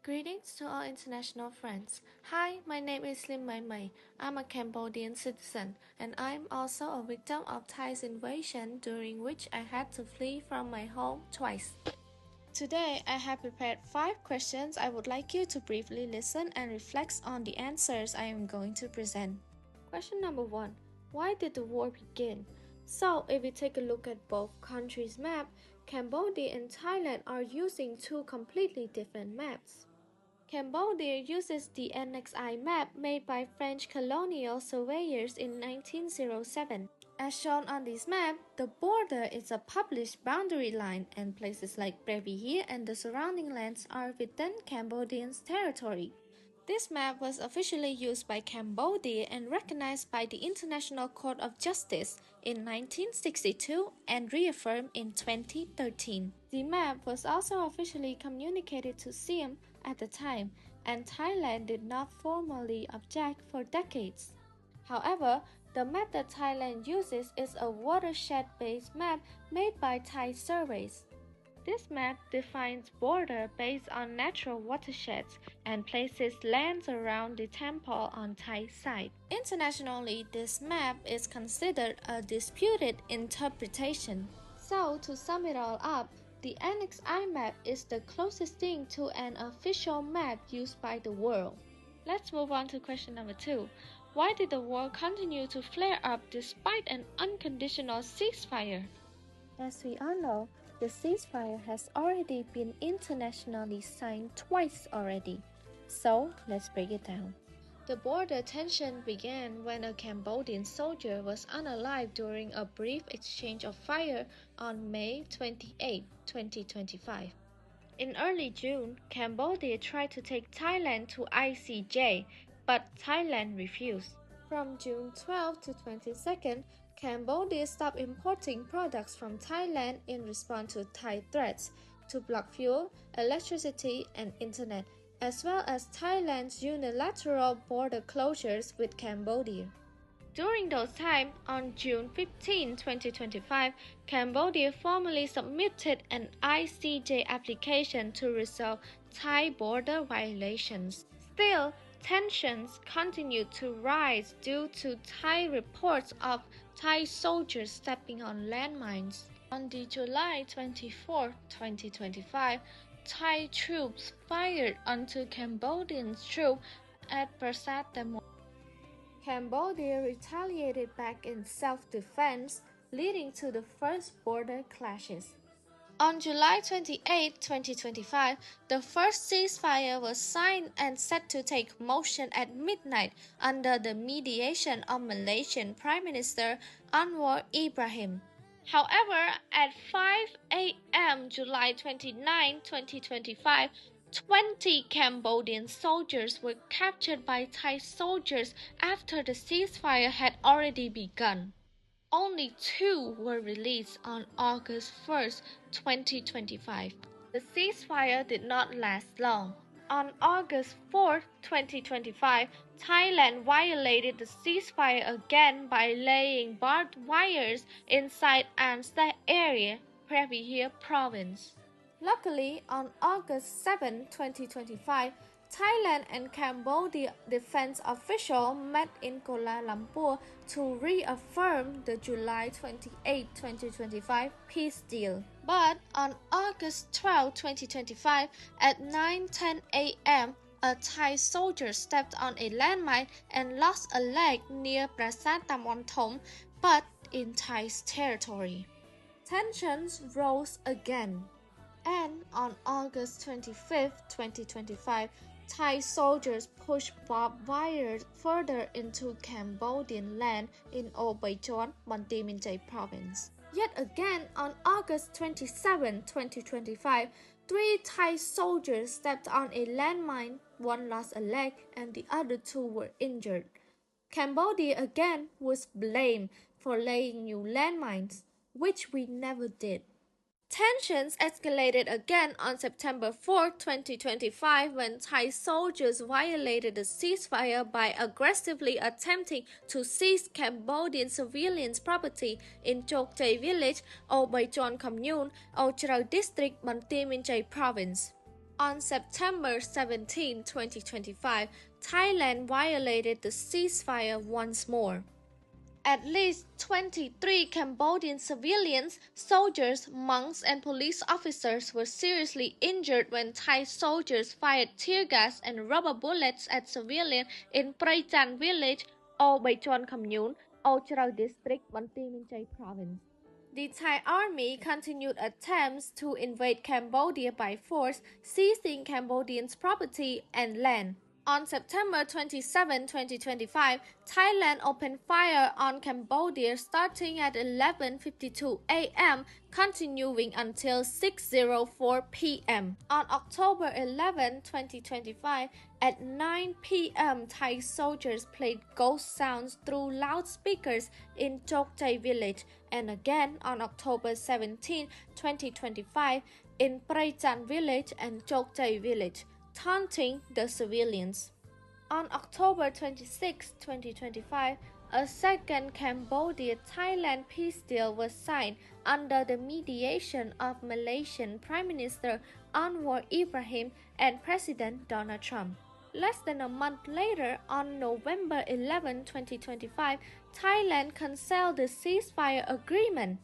Greetings to all international friends. Hi, my name is Lim Mai Mai. I'm a Cambodian citizen, and I'm also a victim of Thai's invasion, during which I had to flee from my home twice. Today, I have prepared 5 questions I would like you to briefly listen and reflect on the answers I am going to present. Question number 1. Why did the war begin? So, if we take a look at both countries' map, Cambodia and Thailand are using two completely different maps. Cambodia uses the NXI map made by French colonial surveyors in 1907. As shown on this map, the border is a published boundary line, and places like Previer and the surrounding lands are within Cambodian's territory. This map was officially used by Cambodia and recognized by the International Court of Justice in 1962 and reaffirmed in 2013. The map was also officially communicated to Siem at the time, and Thailand did not formally object for decades. However, the method Thailand uses is a watershed-based map made by Thai surveys. This map defines border based on natural watersheds and places lands around the temple on Thai side. Internationally, this map is considered a disputed interpretation. So, to sum it all up, the NXI map is the closest thing to an official map used by the world. Let's move on to question number 2. Why did the war continue to flare up despite an unconditional ceasefire? As we all know, the ceasefire has already been internationally signed twice already. So, let's break it down. The border tension began when a Cambodian soldier was unalive during a brief exchange of fire on May 28, 2025. In early June, Cambodia tried to take Thailand to ICJ, but Thailand refused. From June 12 to 22nd, Cambodia stopped importing products from Thailand in response to Thai threats to block fuel, electricity, and internet, as well as Thailand's unilateral border closures with Cambodia. During those times, on June 15, 2025, Cambodia formally submitted an ICJ application to resolve Thai border violations. Still, tensions continued to rise due to Thai reports of Thai soldiers stepping on landmines. On July 24, 2025, Thai troops fired onto Cambodian troops at Prasat Tamon. Cambodia retaliated back in self-defense, leading to the first border clashes. On July 28, 2025, the first ceasefire was signed and set to take motion at midnight under the mediation of Malaysian Prime Minister Anwar Ibrahim. However, at 5 a.m. July 29, 2025, 20 Cambodian soldiers were captured by Thai soldiers after the ceasefire had already begun. Only 2 were released on August 1, 2025. The ceasefire did not last long. On August 4, 2025, Thailand violated the ceasefire again by laying barbed wires inside Amsterdam area, Previer province. Luckily, on August 7, 2025, Thailand and Cambodia defense officials met in Kuala Lumpur to reaffirm the July 28, 2025 peace deal. But on August 12, 2025, at 9:10 a.m., a Thai soldier stepped on a landmine and lost a leg near Prasat Tamonthom, but in Thai's territory. Tensions rose again. And on August 25, 2025, Thai soldiers pushed barbed wire further into Cambodian land in Obaichon, Monte Minjay province. Yet again, on August 27, 2025, 3 Thai soldiers stepped on a landmine, 1 lost a leg, and the other 2 were injured. Cambodia again was blamed for laying new landmines, which we never did. Tensions escalated again on September 4, 2025, when Thai soldiers violated the ceasefire by aggressively attempting to seize Cambodian civilians' property in Chok Chai village, Obaichon commune, Âu Trao district, Monte Minjay province. On September 17, 2025, Thailand violated the ceasefire once more. At least 23 Cambodian civilians, soldiers, monks, and police officers were seriously injured when Thai soldiers fired tear gas and rubber bullets at civilians in Praychan village, Ol Baichon commune, Ol Chrau district, Banti Menchay province. The Thai army continued attempts to invade Cambodia by force, seizing Cambodians' property and land. On September 27, 2025, Thailand opened fire on Cambodia starting at 11:52 a.m., continuing until 6:04 p.m. On October 11, 2025, at 9 p.m., Thai soldiers played ghost sounds through loudspeakers in Chokchai village, and again on October 17, 2025, in Praychan village and Chokchai village, taunting the civilians. On October 26, 2025, a second Cambodia-Thailand peace deal was signed under the mediation of Malaysian Prime Minister Anwar Ibrahim and President Donald Trump. Less than a month later, on November 11, 2025, Thailand canceled the ceasefire agreement.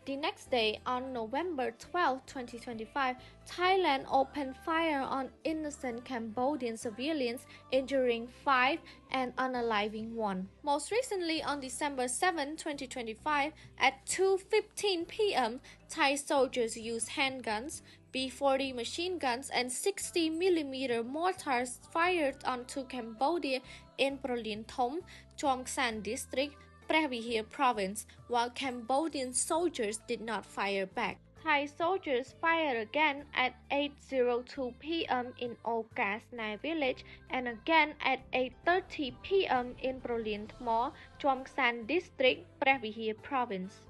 The next day, on November 12, 2025, Thailand opened fire on innocent Cambodian civilians, injuring 5 and unaliving 1. Most recently, on December 7, 2025, at 2:15 p.m., Thai soldiers used handguns, B-40 machine guns, and 60mm mortars fired onto Cambodia in Prolin Thom, Chomsan district, Preh Vihear province, while Cambodian soldiers did not fire back. Thai soldiers fired again at 8:02 p.m. in Okas Nai village and again at 8:30 p.m. in Prolin Thmo, Chomsan district, Preh Vihear province.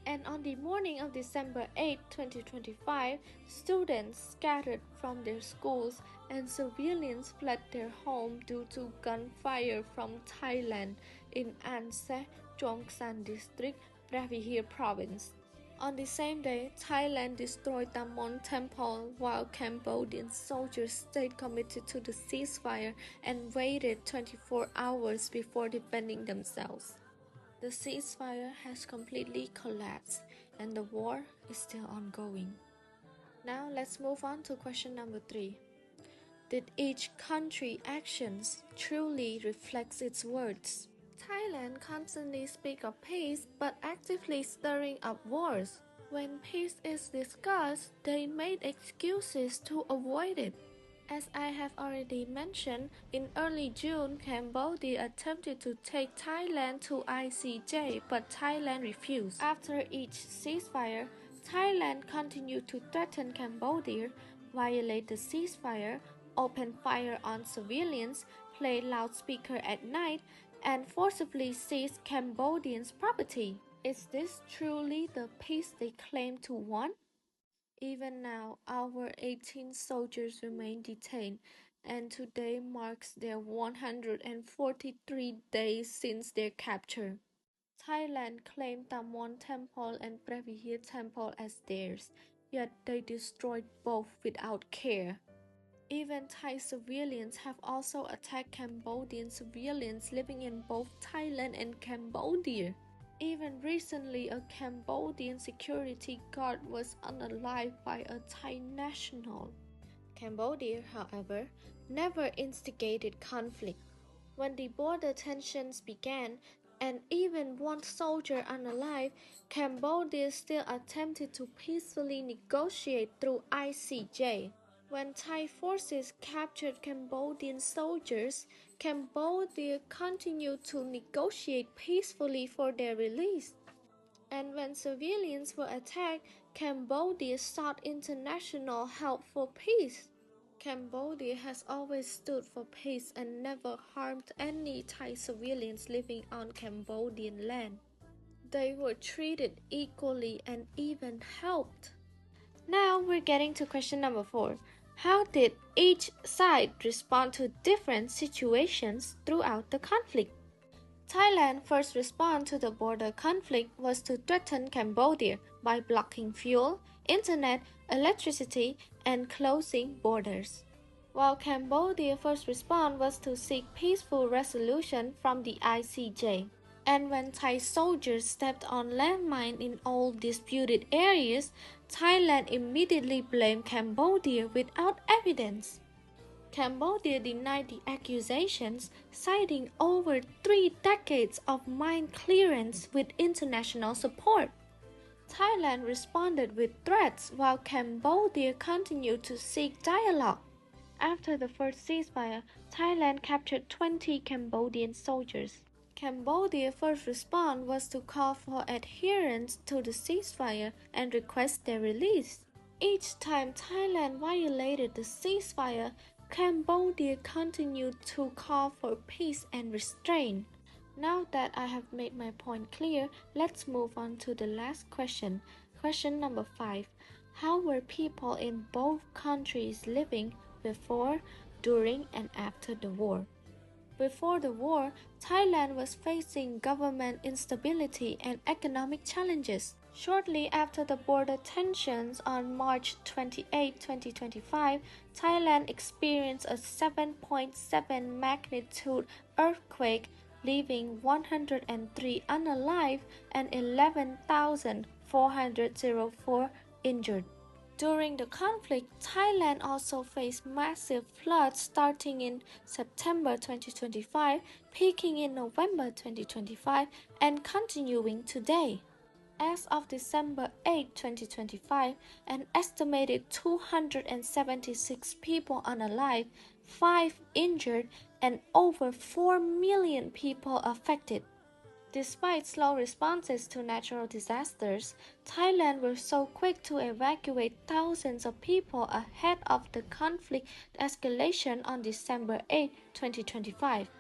And on the morning of December 8, 2025, students scattered from their schools and civilians fled their home due to gunfire from Thailand in An Se, Chomsan district, Preh Vihear province. On the same day, Thailand destroyed Tamon Temple while Cambodian soldiers stayed committed to the ceasefire and waited 24 hours before defending themselves. The ceasefire has completely collapsed and the war is still ongoing. Now let's move on to question number 3. Did each country's actions truly reflect its words? Thailand constantly speaks of peace but actively stirring up wars. When peace is discussed, they made excuses to avoid it. As I have already mentioned, in early June, Cambodia attempted to take Thailand to ICJ, but Thailand refused. After each ceasefire, Thailand continued to threaten Cambodia, violate the ceasefire, open fire on civilians, play loudspeaker at night, and forcibly seize Cambodians' property. Is this truly the peace they claim to want? Even now, our 18 soldiers remain detained, and today marks their 143 days since their capture. Thailand claimed Tamon Temple and Preh Vihear Temple as theirs, yet they destroyed both without care. Even Thai civilians have also attacked Cambodian civilians living in both Thailand and Cambodia. Even recently, a Cambodian security guard was unalived by a Thai national. Cambodia, however, never instigated conflict. When the border tensions began, and even one soldier unalive, Cambodia still attempted to peacefully negotiate through ICJ. When Thai forces captured Cambodian soldiers, Cambodia continued to negotiate peacefully for their release. And when civilians were attacked, Cambodia sought international help for peace. Cambodia has always stood for peace and never harmed any Thai civilians living on Cambodian land. They were treated equally and even helped. Now we're getting to question number 4. How did each side respond to different situations throughout the conflict? Thailand's first response to the border conflict was to threaten Cambodia by blocking fuel, internet, electricity, and closing borders. While Cambodia's first response was to seek peaceful resolution from the ICJ. And when Thai soldiers stepped on landmines in all disputed areas, Thailand immediately blamed Cambodia without evidence. Cambodia denied the accusations, citing over 3 decades of mine clearance with international support. Thailand responded with threats while Cambodia continued to seek dialogue. After the first ceasefire, Thailand captured 20 Cambodian soldiers. Cambodia's first response was to call for adherence to the ceasefire and request their release. Each time Thailand violated the ceasefire, Cambodia continued to call for peace and restraint. Now that I have made my point clear, let's move on to the last question. Question number 5. How were people in both countries living before, during, and after the war? Before the war, Thailand was facing government instability and economic challenges. Shortly after the border tensions on March 28, 2025, Thailand experienced a 7.7 magnitude earthquake, leaving 103 unalive and 11,404 injured. During the conflict, Thailand also faced massive floods starting in September 2025, peaking in November 2025, and continuing today. As of December 8, 2025, an estimated 276 people unalive, 5 injured, and over 4 million people affected. Despite slow responses to natural disasters, Thailand was so quick to evacuate thousands of people ahead of the conflict escalation on December 8, 2025.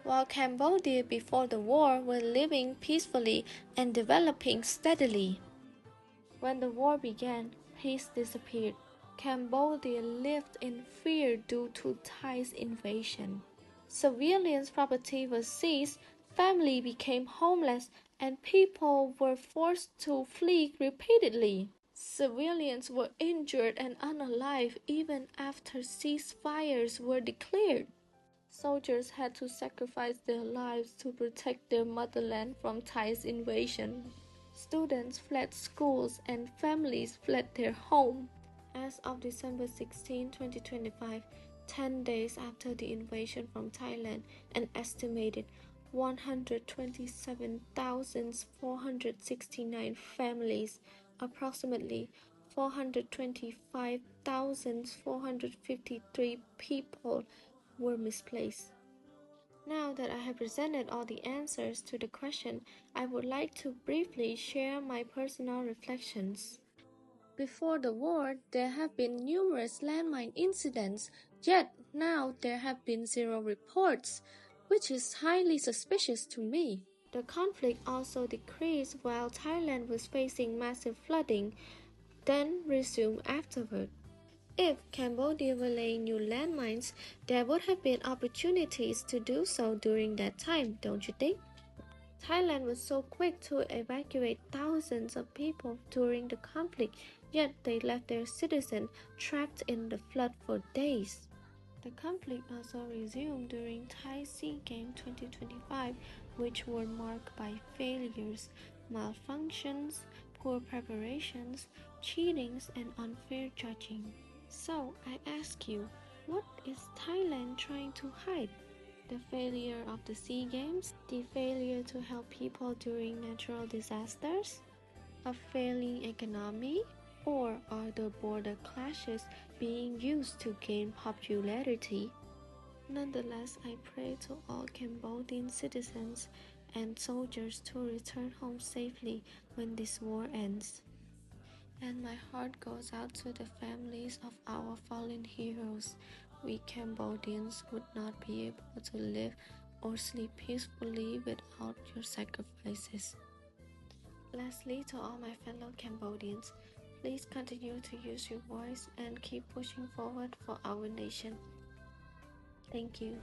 While Cambodia before the war were living peacefully and developing steadily. When the war began, peace disappeared. Cambodia lived in fear due to Thai's invasion. Civilians' property was seized, families became homeless, and people were forced to flee repeatedly. Civilians were injured and unalive even after ceasefires were declared. Soldiers had to sacrifice their lives to protect their motherland from Thai's invasion. Students fled schools and families fled their home. As of December 16, 2025, 10 days after the invasion from Thailand, an estimated 127,469 families, approximately 425,453 people, were misplaced. Now that I have presented all the answers to the question, I would like to briefly share my personal reflections. Before the war, there have been numerous landmine incidents, yet now there have been 0 reports, which is highly suspicious to me. The conflict also decreased while Thailand was facing massive flooding, then resumed afterward. If Cambodia were laying new landmines, there would have been opportunities to do so during that time, don't you think? Thailand was so quick to evacuate thousands of people during the conflict, yet they left their citizens trapped in the flood for days. The conflict also resumed during Thai SEA Games 2025, which were marked by failures, malfunctions, poor preparations, cheatings, and unfair judging. So I ask you, what is Thailand trying to hide? The failure of the SEA Games? The failure to help people during natural disasters? A failing economy? Or are the border clashes being used to gain popularity? Nonetheless, I pray to all Cambodian citizens and soldiers to return home safely when this war ends. And my heart goes out to the families of our fallen heroes. We Cambodians would not be able to live or sleep peacefully without your sacrifices. Lastly, to all my fellow Cambodians, please continue to use your voice and keep pushing forward for our nation. Thank you.